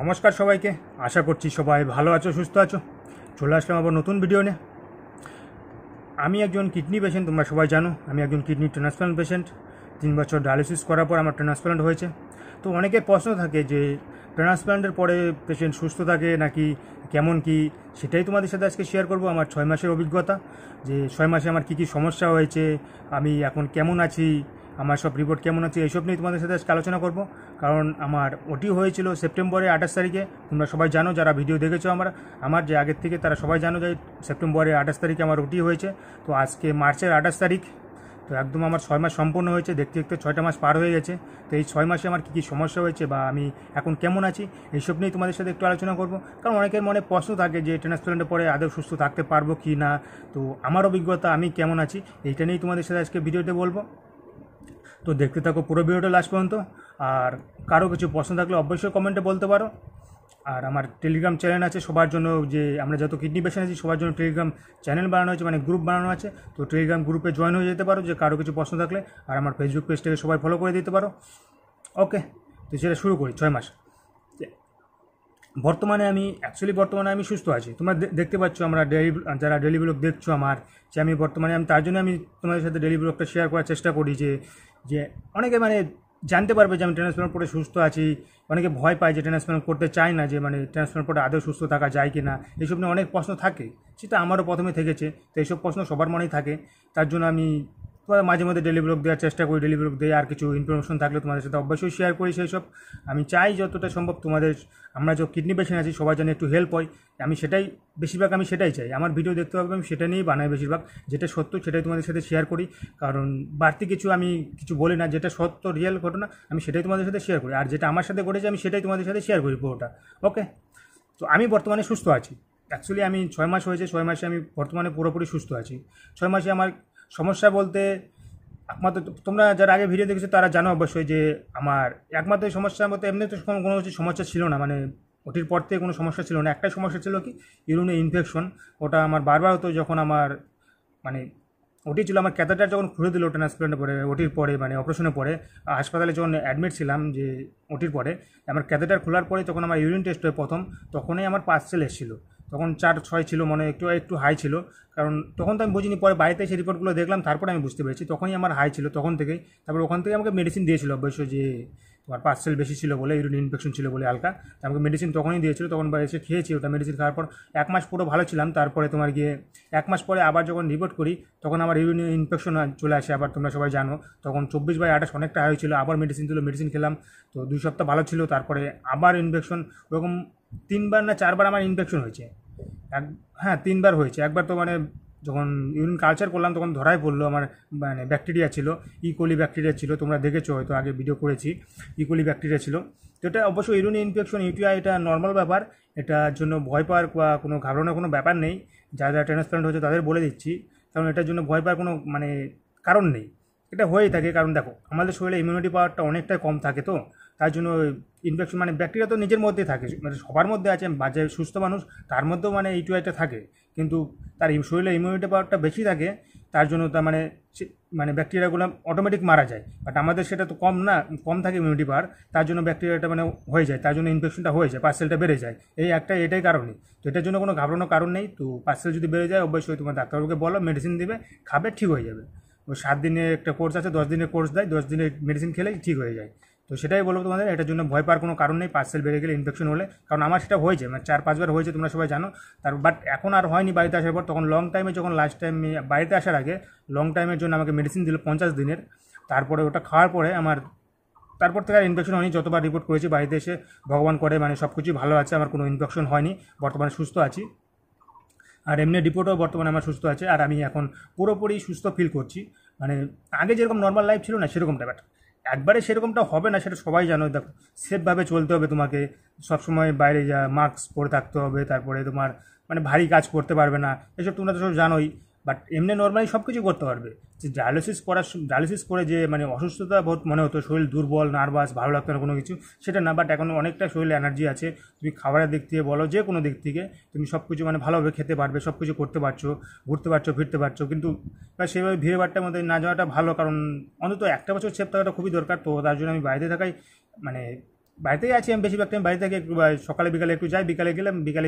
নমস্কার সবাইকে। আশা করছি সবাই ভালো আছো, সুস্থ আছো। চলে আসলাম আবার নতুন ভিডিও নিয়ে। আমি একজন কিডনি পেশেন্ট, তোমরা সবাই জানো আমি একজন কিডনি ট্রান্সপ্লান্ট পেশেন্ট। 3 বছর ডায়ালিসিস করার পর আমার ট্রান্সপ্লান্ট হয়েছে। তো অনেকের প্রশ্ন থাকে যে ট্রান্সপ্লান্টের পরে পেশেন্ট সুস্থ থাকে নাকি, কেমন কি, সেটাই তোমাদের সাথে আজকে শেয়ার করব। আমার 6 মাসের অভিজ্ঞতা, যে 6 মাসে আমার কী কী সমস্যা হয়েছে, আমি এখন কেমন আছি, আমার সব রিপোর্ট কেমন আছে, এইসব নিয়ে তোমাদের সাথে আজকে আলোচনা করব। কারণ আমার ওটি হয়েছিল সেপ্টেম্বরের 28 তারিখে। তোমরা সবাই জানো, যারা ভিডিও দেখেছো আমার যে আগের থেকে, তারা সবাই জানো যে সেপ্টেম্বরের 28 তারিখে আমার ওটি হয়েছে। তো আজকে মার্চের 28 তারিখ, তো একদম আমার 6 মাস সম্পূর্ণ হয়েছে। দেখতে দেখতে 6টা মাস পার হয়ে গেছে। তো এই 6 মাসে আমার কী কী সমস্যা হয়েছে বা আমি এখন কেমন আছি, এইসব নিয়ে তোমাদের সাথে একটু আলোচনা করব। কারণ অনেকের মনে প্রশ্ন থাকে যে ট্রান্সপ্লান্টের পরে আদৌ সুস্থ থাকতে পারবো কি না। তো আমার অভিজ্ঞতা, আমি কেমন আছি, এইটা নিয়েই তোমাদের সাথে আজকে ভিডিওতে বলবো। তো দেখতে থাকো পুরো ভিডিওটা লাস্ট পর্যন্ত। আর কারো কিছু প্রশ্ন থাকলে অবশ্যই কমেন্টে বলতে পারো। আর আমার টেলিগ্রাম চ্যানেল আছে সবার জন্য, যে আমরা যত কিডনি পেশেন্ট আছি সবার জন্য টেলিগ্রাম চ্যানেল বানানো হয়েছে, মানে গ্রুপ বানানো আছে। তো টেলিগ্রাম গ্রুপে জয়েন হয়ে যেতে পারো, যে কারো কিছু প্রশ্ন থাকলে। আর আমার ফেসবুক পেজটাকে সবাই ফলো করে দিতে পারো। ওকে, তো সেটা শুরু করি। 6 মাস বর্তমানে আমি সুস্থ আছি। তোমরা দেখতে পাচ্ছ, আমরা যারা ডেলি ব্লগ দেখছো আমার, যে আমি বর্তমানে তার জন্য আমি তোমাদের সাথে ডেলি ব্লগটা শেয়ার করার চেষ্টা করি, যে যে অনেকে জানতে পারবে যে আমি ট্রান্সপ্লান্ট পরে সুস্থ আছি। অনেকে ভয় পায় যে ট্রান্সপ্লান্ট করতে চায় না, যে ট্রান্সপ্লান্ট পরে আদৌ সুস্থ থাকা যায় কি না, এইসব নিয়ে অনেক প্রশ্ন থাকে। সেটা আমারও প্রথমে থেকেছে। তো এইসব প্রশ্ন সবার মনেই থাকে। তার জন্য আমি মাঝে মধ্যে ডেলি ব্লগ দেওয়ার চেষ্টা করি। ডেলি ব্লগ দিয়ে আর কিছু ইনফরমেশন থাকলে তোমাদের সাথে অবশ্যই শেয়ার করি। সেই সব আমি চাই যতটা সম্ভব আমরা যে কিডনি পেশেন্ট আছি সবার জন্য একটু হেল্প হয়। বেশিরভাগ আমি সেটাই চাই। আমার ভিডিও দেখতে হবে, আমি সেটা নিয়েই বানাই বেশিরভাগ। যেটা সত্য সেটাই তোমাদের সাথে শেয়ার করি। কারণ বাড়তি আমি কিছু বলি না। যেটা সত্য রিয়েল ঘটনা আমি সেটাই তোমাদের সাথে শেয়ার করি। আর যেটা আমার সাথে ঘটেছে আমি সেটাই তোমাদের সাথে শেয়ার করি পুরোটা। ওকে, তো আমি বর্তমানে সুস্থ আছি। অ্যাকচুয়ালি আমি 6 মাস হয়েছে, 6 মাসে আমি বর্তমানে পুরোপুরি সুস্থ আছি। 6 মাসে আমার সমস্যা বলতে একমাত্র, তোমরা যারা আগে ভিডিও দেখেছো তারা জানো অবশ্যই, যে আমার একমাত্র সমস্যার মতো এমনি তো কোনো কিছু সমস্যা ছিল না। ওটির পর থেকে কোনো সমস্যা ছিল না। একটাই সমস্যা ছিল কি, ইউরিনে ইনফেকশন। ওটা আমার বারবার হতো যখন আমার মানে ওটি ছিল। আমার ক্যাথেটার যখন খুলে দিল ট্রান্সপ্লান্টের পরে, ওটির পরে অপারেশনের পরে, হাসপাতালে যখন অ্যাডমিট ছিলাম, যে ওটির পরে আমার ক্যাথেটার খোলার পরে তখন আমার ইউরিন টেস্ট হয় প্রথম। তখনই আমার পার্সেল এসেছিলো। তখন 4-6 ছিল, একটু হাই ছিল। কারণ তখন তো আমি বুঝিনি, পরে বাড়িতে সেই রিপোর্টগুলো দেখলাম, তারপরে আমি বুঝতে পেরেছি তখনই আমার হাই ছিল তখন থেকেই। তারপর ওখান থেকে আমাকে মেডিসিন দিয়েছিল অবশ্যই, যে তোমার পার্সেল বেশি ছিল বলে, ইউরিন ইনফেকশন ছিল বলে হালকা। আমাকে মেডিসিন তখনই দিয়েছিল। তখন এসে খেয়েছি ওটা মেডিসিন খাওয়ার পর 1 মাস পুরো ভালো ছিলাম। তারপরে তোমার গিয়ে 1 মাস পরে আবার যখন রিপোর্ট করি তখন আমার ইউরিন ইনফেকশন চলে আসে আবার। তোমরা সবাই জানো তখন 24/28 অনেকটা হাই ছিল। আবার মেডিসিন দিল, মেডিসিন খেলাম। তো 2 সপ্তাহ ভালো ছিল। তারপরে আবার ইনফেকশন। ওরকম 3বার না 4বার আমার ইনফেকশন হয়েছে। হ্যাঁ, 3বার হয়েছে। একবার তো যখন ইউরিন কালচার করলাম তখন ধরাই পড়লো আমার ব্যাকটেরিয়া ছিল, ইকোলি ব্যাকটেরিয়া ছিল। তোমরা দেখেছো হয়তো, আগে ভিডিও করেছি, ইকোলি ব্যাকটেরিয়া ছিল। তো এটা অবশ্যই ইউরিন ইনফেকশন, ইউটিআই, এটা নর্মাল ব্যাপার। এটার জন্য ভয় পাওয়ার বা কোনো ঘাবড়ানোর কোনো ব্যাপার নেই। যারা ট্রান্সপ্লান্ট হয়েছে তাদের বলে দিচ্ছি, কারণ এটার জন্য ভয় পাওয়ার কোনো কারণ নেই। এটা হয়েই থাকে। কারণ দেখো, আমাদের শরীরে ইমিউনিটি পাওয়ারটা অনেকটাই কম থাকে। তো তার জন্য ইনফেকশন ব্যাকটেরিয়া তো নিজের মধ্যেই থাকে, সবার মধ্যে আছে। বাজে সুস্থ মানুষ তার মধ্যেও ইউটিআইটা থাকে, কিন্তু তার শরীরে ইমিউনিটি পাওয়ারটা বেশি থাকে। তার জন্য তার ব্যাকটেরিয়াগুলো অটোমেটিক মারা যায়। বাট আমাদের সেটা তো কম থাকে ইমিউনিটি পাওয়ার। তার জন্য ব্যাকটেরিয়াটা হয়ে যায়, তার জন্য ইনফেকশনটা হয়ে যায়, পার্সেলটা বেড়ে যায়। এটাই কারণে। তো এটার জন্য কোনো ঘাবড়ানোর কারণ নেই। তো পার্সেল যদি বেড়ে যায় অবশ্যই তোমার ডাক্তারবাবুকে বলো, মেডিসিন দিবে, খাবে, ঠিক হয়ে যাবে। ওই 7 দিনের একটা কোর্স আছে, 10 দিনের কোর্স দেয়, 10 দিনের মেডিসিন খেলেই ঠিক হয়ে যায়। তো সেটাই বলবো তোমাদের, এটার জন্য ভয় পাওয়ার কোনো কারণ নেই পার্সেল বেড়ে গেলে, ইনফেকশন হলে। কারণ আমার সেটা হয়েছে, 4-5বার হয়েছে, তোমরা সবাই জানো। বাট এখন আর হয়নি বাড়িতে আসার পর। তখন লং টাইমে, যখন লাস্ট টাইম বাড়িতে আসার আগে লং টাইমের জন্য আমাকে মেডিসিন দিল 50 দিনের। তারপরে ওটা খাওয়ার পরে তারপর থেকে আর ইনফেকশন হয়নি। যতবার রিপোর্ট করেছি বাড়িতে এসে, ভগবান করে সব কিছুই ভালো আছে, আমার কোনো ইনফেকশন হয়নি। বর্তমানে সুস্থ আছি। আর এমনি রিপোর্টও বর্তমানে আমার সুস্থ আছে। আর আমি এখন পুরোপুরি সুস্থ ফিল করছি। আগে যেরকম নর্মাল লাইফ ছিল না সেরকমটা, বাট একবারে সেরকমটা হবে না, সেটা সবাই জানো। দেখো, সেফভাবে চলতে হবে তোমাকে। সবসময় বাইরে মাস্ক পরে থাকতে হবে। তারপরে তোমার ভারী কাজ করতে পারবে না, এসব তোমরা তো সব জানোই। বাট এমনি নর্মালি সব কিছু করতে পারবে। যে ডায়ালিসিস করে যে অসুস্থতা বহুত মনে হতো, শরীর দুর্বল, নার্ভাস, ভালো লাগতো না কোনো কিছু, সেটা না। বাট এখন অনেকটা শরীরে এনার্জি আছে। তুমি খাবারের দিক থেকে বলো, যে কোনো দিক থেকে তুমি সব কিছু ভালোভাবে খেতে পারবে, সব কিছু করতে পারছো, ঘুরতে পারছো, ফিরতে পারছো। কিন্তু সেভাবে ভিড় ভাট্টার মধ্যে না যাওয়াটা ভালো। কারণ অন্তত একটা বছর সেফ থাকাটা খুবই দরকার। তো তার জন্য আমি বাইরে থাকাই বাড়িতেই আছি আমি, বেশিরভাগ টাইম বাড়ি থেকে একটু সকালে বিকালে একটু যাই, বিকালে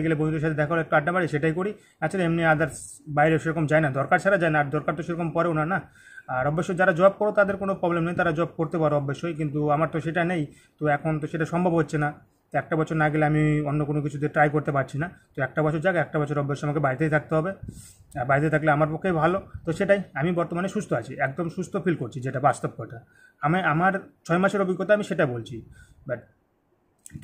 গেলে বন্ধুদের সাথে দেখা হলে একটু আড্ডা মারি, সেটাই করি। আসলে এমনি আদার্স বাইরে সেরকম যায় না, দরকার ছাড়া যায় না, আর দরকার তো সেরকম পড়েও না না। আর অবশ্যই যারা জব করো তাদের কোনো প্রবলেম নেই, তারা জব করতে পারো অবশ্যই, কিন্তু আমার তো সেটা নেই। তো এখন তো সেটা সম্ভব হচ্ছে না। তো একটা বছর না গেলে আমি অন্য কোনো কিছুতে ট্রাই করতে পারছি না। তো একটা বছর যাক, একটা বছর অবশ্যই আমাকে বাড়িতেই থাকতে হবে। আর বাড়িতে থাকলে আমার পক্ষেই ভালো। তো সেটাই, আমি বর্তমানে সুস্থ আছি, একদম সুস্থ ফিল করছি, যেটা বাস্তব কথা। আমার 6 মাসের অভিজ্ঞতা, আমি সেটা বলছি। বাট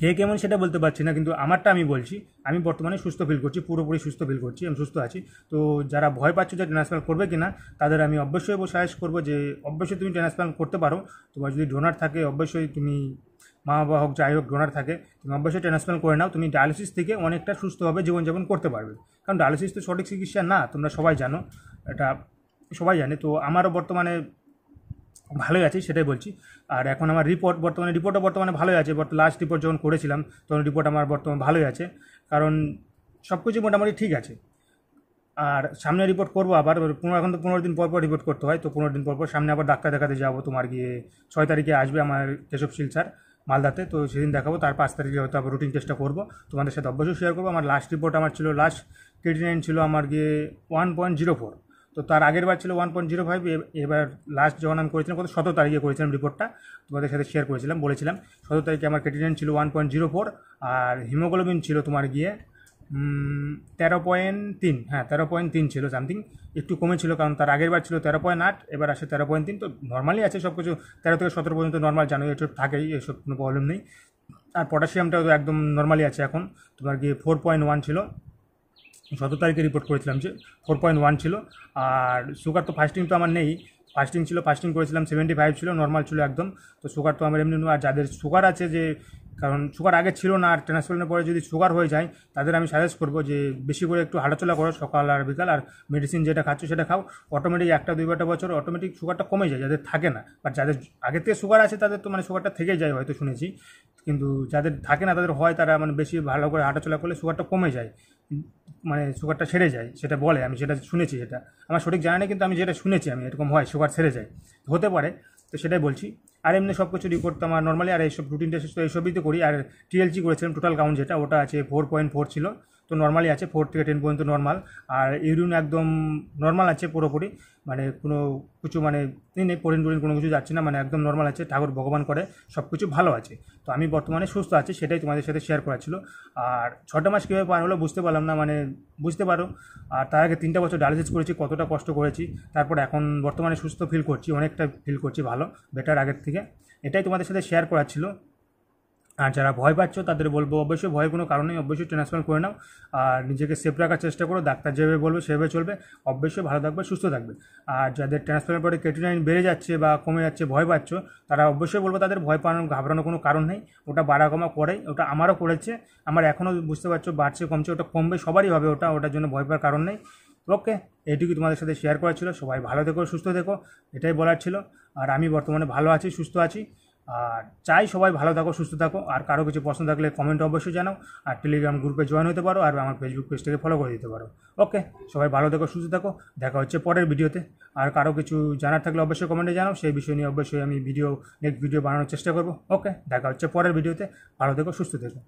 কে কেমন সেটা বলতে পারছি না, কিন্তু আমারটা আমি বলছি। আমি বর্তমানে সুস্থ ফিল করছি, পুরোপুরি সুস্থ ফিল করছি, আমি সুস্থ আছি। তো যারা ভয় পাচ্ছ যে ট্রান্সপ্লান্ট করবে কিনা, তাদের আমি অবশ্যই সাজেস্ট করবো যে অবশ্যই তুমি ট্রান্সপ্লান্ট করতে পারো। তোমার যদি ডোনার থাকে, অবশ্যই তুমি মা বাবা হোক যাই হোক ডোনার থাকে, তুমি অবশ্যই ট্রান্সপ্লান্ট করে নাও। তুমি ডায়ালিসিস থেকে অনেকটা সুস্থভাবে জীবনযাপন করতে পারবে। কারণ ডায়ালিসিস তো সঠিক চিকিৎসা না, তোমরা সবাই জানো, এটা সবাই জানে। তো আমারও বর্তমানে ভালোই আছি, সেটাই বলছি। আর এখন আমার রিপোর্টও বর্তমানে ভালোই আছে। লাস্ট রিপোর্ট যখন করেছিলাম তখন রিপোর্ট আমার বর্তমানে ভালোই আছে, কারণ সব কিছু মোটামুটি ঠিক আছে। আর সামনে রিপোর্ট করবো আবার, এখন তো 15 দিন পর পর রিপোর্ট করতে হয়। তো 15 দিন পর পর সামনে আবার ডাক্তার দেখাতে যাবো। তোমার গিয়ে 6 তারিখে আসবে আমার কেশবশীল স্যার মালদাতে, তো সেদিন দেখাবো। তার 5 তারিখে হয়তো আবার রুটিন টেস্টটা করবো, তোমাদের সাথে অবশ্যই শেয়ার করবো। আমার লাস্ট রিপোর্ট ছিল লাস্ট ক্রিয়েটিনিন ছিল আমার গিয়ে 1.04। তো তার আগের বার ছিল 1.05। এবার লাস্ট যখন আমি করেছিলাম 17 তারিখে করেছিলাম রিপোর্টটা, তোমাদের সাথে শেয়ার করেছিলাম, বলেছিলাম 17 তারিখে আমার ক্রিয়েটিনিন ছিল 1.04। আর হিমোগ্লোবিন ছিল তোমার গিয়ে 13.3। হ্যাঁ, 13.3 ছিল সামথিং, একটু কমেছিল, কারণ তার আগের বার ছিল 13.8, এবার আসে 13.3। তো নর্মালি আছে সব কিছু, 13 থেকে 17 পর্যন্ত নর্মাল, জানো এসব থাকেই, এসব কোনো প্রবলেম নেই। আর পটাশিয়ামটাও তো একদম নর্মালি আছে এখন, তোমার গিয়ে 4.1 ছিল। 17 তারিখে রিপোর্ট করেছিলাম যে 4.1 ছিল। আর সুগার তো ফাস্টিং তো আমার নেই, ফাস্টিং করেছিলাম 75 ছিল, নর্মাল ছিল একদম। তো সুগার তো আমার এমনি, আর যাদের সুগার আছে, যে কারণ সুগার আগে ছিল না, আর ট্রান্সপ্লান্টের পরে যদি সুগার হয়ে যায়, তাদের আমি সাজেস্ট করবো যে বেশি করে একটু হাঁটাচলা করো সকাল আর বিকাল, আর মেডিসিন যেটা খাচ্ছ সেটা খাও। অটোমেটিক 1-2 বছর অটোমেটিক সুগারটা কমে যায়, যাদের থাকে না। বাট যাদের আগের থেকে সুগার আছে তাদের তো মানে সুগারটা থেকেই যায় হয়তো, শুনেছি। কিন্তু যাদের থাকে না তাদের হয়, তারা মানে বেশি ভালো করে হাঁটাচলা করলে সুগারটা কমে যায়, মানে সুগারটা সেরে যায়, সেটা বলে, আমি সেটা শুনেছি। সেটা আমার সঠিক জানা নেই, কিন্তু আমি যেটা শুনেছি আমি, এরকম হয়, সুগার সেরে যায়, হতে পারে। তো সেটাই বলছি। আর এমনি সব কিছু রিপোর্ট তো আমার নর্মালি, আর এইসব রুটিন টেস্ট তো এইসবই তো করি। আর টিএলজি করেছিলাম, টোটাল কাউন্ট যেটা, ওটা আছে 4.4 ছিল। তো নর্মালি আছে 4 থেকে 10 পর্যন্ত নর্মাল। আর ইউরিন একদম নর্মাল আছে পুরোপুরি, মানে কোনো কিছু মানে নেই, পরিন কোনো কিছু যাচ্ছে না, মানে একদম নর্মাল আছে। ঠাকুর ভগবান করে সব কিছু ভালো আছে। তো আমি বর্তমানে সুস্থ আছি, সেটাই তোমাদের সাথে শেয়ার করা ছিল। আর 6টা মাস কীভাবে পার হলো বুঝতে পারলাম না, মানে বুঝতে পারো। আর তার আগে 3টা বছর ডায়ালিসিস করেছি, কতটা কষ্ট করেছি। তারপর এখন বর্তমানে সুস্থ ফিল করছি, অনেকটা ফিল করছি ভালো, বেটার আগের থেকে। এটাই তোমাদের সাথে শেয়ার করার ছিল। আর যারা ভয় পাচ্ছ তাদের বলবো, অবশ্যই ভয়ের কোনো কারণ নেই, অবশ্যই ট্রান্সপ্লান্ট করে নাও। আর নিজেকে সেফ রাখার চেষ্টা করো, ডাক্তার যেভাবে বলবে সেভাবে চলবে, অবশ্যই ভালো থাকবে, সুস্থ থাকবে। আর যাদের ট্রান্সপ্লান্টের পরে ক্রিয়েটিনিন বেড়ে যাচ্ছে বা কমে যাচ্ছে, ভয় পাচ্ছ, তারা অবশ্যই বলবো তাদের ভয় পাওয়ানো ঘাবড়ানোর কোনো কারণ নেই। ওটা বাড়া কমা করেই, ওটা আমারও করেছে, আমার এখনও বুঝতে পারছো বাড়ছে কমছে, ওটা কমবে, সবারই হবে ওটা, ওটার জন্য ভয় পাওয়ার কারণ নেই। ওকে, এইটুকুই তোমাদের সাথে শেয়ার করা ছিল। সবাই ভালো থেকো, সুস্থ থেকো, এটাই বলার ছিল। আর আমি বর্তমানে ভালো আছি, সুস্থ আছি। আর চাই সবাই ভালো থাকো, সুস্থ থাকো। আর কারো কিছু প্রশ্ন থাকলে কমেন্ট অবশ্যই জানাও। আর টেলিগ্রাম গ্রুপে জয়েন হতে পারো, আর আমার ফেসবুক পেজটাকে ফলো করে দিতে পারো। ওকে, সবাই ভালো থেকো, সুস্থ থাকো, দেখা হচ্ছে পরের ভিডিওতে। আর কারো কিছু জানার থাকলে অবশ্যই কমেন্টে জানাও, সেই বিষয় নিয়ে অবশ্যই আমি নেক্সট ভিডিও বানানোর চেষ্টা করবো। ওকে, দেখা হচ্ছে পরের ভিডিওতে, ভালো থেকো, সুস্থ থেকো।